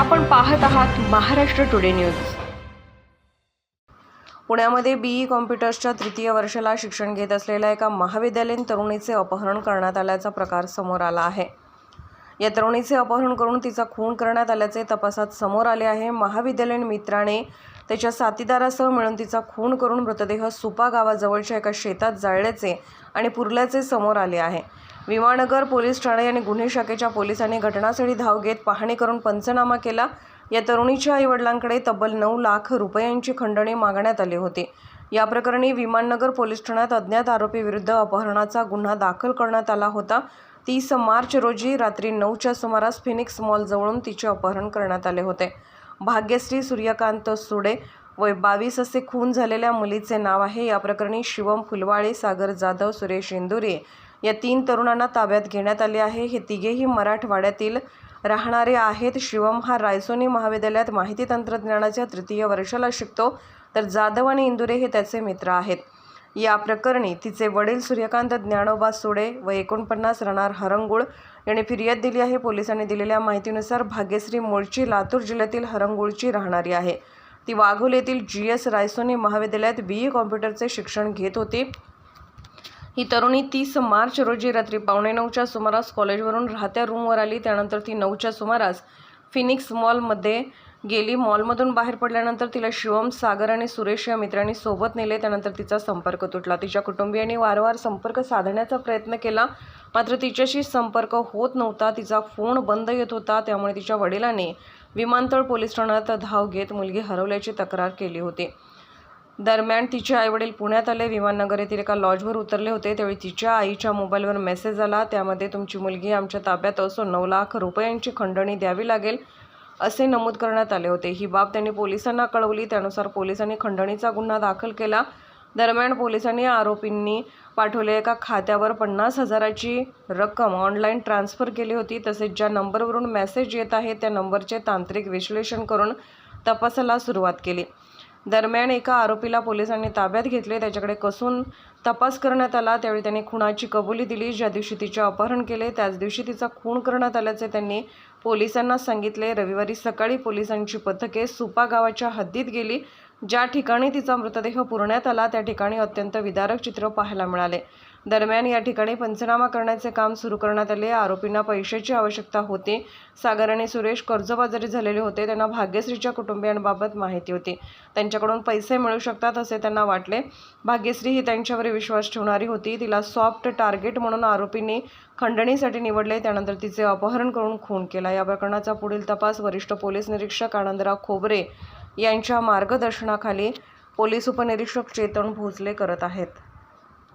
आपण पाहत आहात महाराष्ट्र टुडे न्यूज। पुण्यामध्ये बीई कॉम्प्युटर्सच्या तृतीय वर्षाला शिक्षण घेत असलेल्या एका महाविद्यालयीन तरुणीचे अपहरण करण्यात आल्याचा प्रकार समोर आला आहे। या तरुणीचे अपहरण करून तिचा खून करण्यात आल्याचे तपासात समोर आले आहे। महाविद्यालयीन मित्राने त्याच्या साथीदारासह मिळून तिचा खून करून मृतदेह सुपा गावाजवळच्या एका शेतात जाळल्याचे आणि पुरल्याचे समोर आले आहे। विमाननगर पोलीस ठाणे आणि गुन्हे शाखेच्या पोलिसांनी घटनास्थळी धाव घेत पाहणी करून पंचनामा केला। या तरुणीच्या आईवडिलांकडे तब्बल 9 लाख रुपयांची खंडणी मागण्यात आली होती। या प्रकरणी विमाननगर पोलीस ठाण्यात अज्ञात आरोपी विरुद्ध अपहरणाचा गुन्हा दाखल करण्यात आला होता। 30 मार्च रोजी रात्री 9च्या सुमारास फिनिक्स मॉल जवळून तिचे अपहरण करण्यात आले होते। भाग्यश्री सूर्यकांत सुडे वय 22 असे खून झालेल्या मुलीचे नाव आहे। या प्रकरणी शिवम फुलवाळे, सागर जाधव, सुरेश इंदुरे या 3 तरुणांना ताब्यात घेण्यात आले आहे। हे तिघेही मराठवाड्यातील राहणारे आहेत। शिवम हा रायसोनी महाविद्यालयात माहिती तंत्रज्ञानाच्या तृतीय वर्षाला शिकतो, तर जाधव आणि इंदुरे हे त्याचे मित्र आहेत। या प्रकरणी तिचे वडील सूर्यकांत ज्ञानोबा सुडे वय 49 राहणार हरंगुळ यांनी फिर्याद दिली आहे। पोलिसांनी दिलेल्या माहितीनुसार भाग्यश्री मूळची लातूर जिल्ह्यातील हरंगुळची राहणारी आहे। ती वाघोली येथील GS रायसोनी महाविद्यालयात बीई कॉम्प्युटरचे शिक्षण घेत होती। ही तरुणी 30 मार्च रोजी रात्री 8:45च्या सुमारास कॉलेजवरून राहत्या रूमवर आली। त्यानंतर ती 9च्या सुमारास फिनिक्स मॉलमध्ये गेली। मॉलमधून बाहेर पडल्यानंतर तिला शिवम, सागर आणि सुरेश या मित्रांनी सोबत नेले। त्यानंतर तिचा संपर्क तुटला। तिच्या कुटुंबियांनी वारंवार संपर्क साधण्याचा प्रयत्न केला, मात्र तिच्याशी संपर्क होत नव्हता। तिचा फोन बंद येत होता। त्यामुळे तिच्या वडिलांनी विमानतळ पोलीस ठाण्यात धाव घेत मुलगी हरवल्याची तक्रार केली होती। दरम्यान तिचे आईवडील पुण्यात आले। विमाननगर येथील एका लॉजवर उतरले होते। त्यावेळी तिच्या आईच्या मोबाईलवर मेसेज आला। त्यामध्ये तुमची मुलगी आमच्या ताब्यात असून 9 लाख रुपयांची खंडणी द्यावी लागेल असे नमूद करण्यात आले होते। ही बाब त्यांनी पोलिसांना कळवली। त्यानुसार पोलिसांनी खंडणीचा गुन्हा दाखल केला। दरम्यान पोलिसांनी आरोपींनी पाठवलेल्या एका खात्यावर 50,000ची रक्कम ऑनलाईन ट्रान्सफर केली होती। तसेच ज्या नंबरवरून मेसेज येत आहे त्या नंबरचे तांत्रिक विश्लेषण करून तपासाला सुरुवात केली। दरम्यान एका आरोपीला पोलिसांनी ताब्यात घेतले। त्याच्याकडे कसून तपास करण्यात आला। त्यावेळी त्यांनी खुनाची कबुली दिली। ज्या दिवशी तिचे अपहरण केले त्याच दिवशी तिचा खून करण्यात आल्याचे त्यांनी पोलिसांना सांगितले। रविवारी सकाळी पोलिसांची पथके सुपा गावाच्या हद्दीत गेली। ज्या ठिकाणी तिचा मृतदेह पुरण्यात आला त्या ठिकाणी अत्यंत विदारक चित्र पाहायला मिळाले। दरम्यान या ठिकाणी पंचनामा करण्याचे काम सुरू करण्यात आले। आरोपींना पैशाची आवश्यकता होती। सागर आणि सुरेश कर्जबाजारी झालेले होते। त्यांना भाग्यश्रीच्या कुटुंबियांबाबत माहिती होती। त्यांच्याकडून पैसे मिळू शकतात असे त्यांना वाटले। भाग्यश्री ही त्यांच्यावर विश्वास ठेवणारी होती। तिला सॉफ्ट टार्गेट म्हणून आरोपींनी खंडणीसाठी निवडले। त्यानंतर तिचे अपहरण करून खून केला। या प्रकरणाचा पुढील तपास वरिष्ठ पोलीस निरीक्षक आनंदराव खोबरे यांच्या मार्गदर्शनाखाली पोलीस उपनिरीक्षक चेतन भोसले करत आहेत।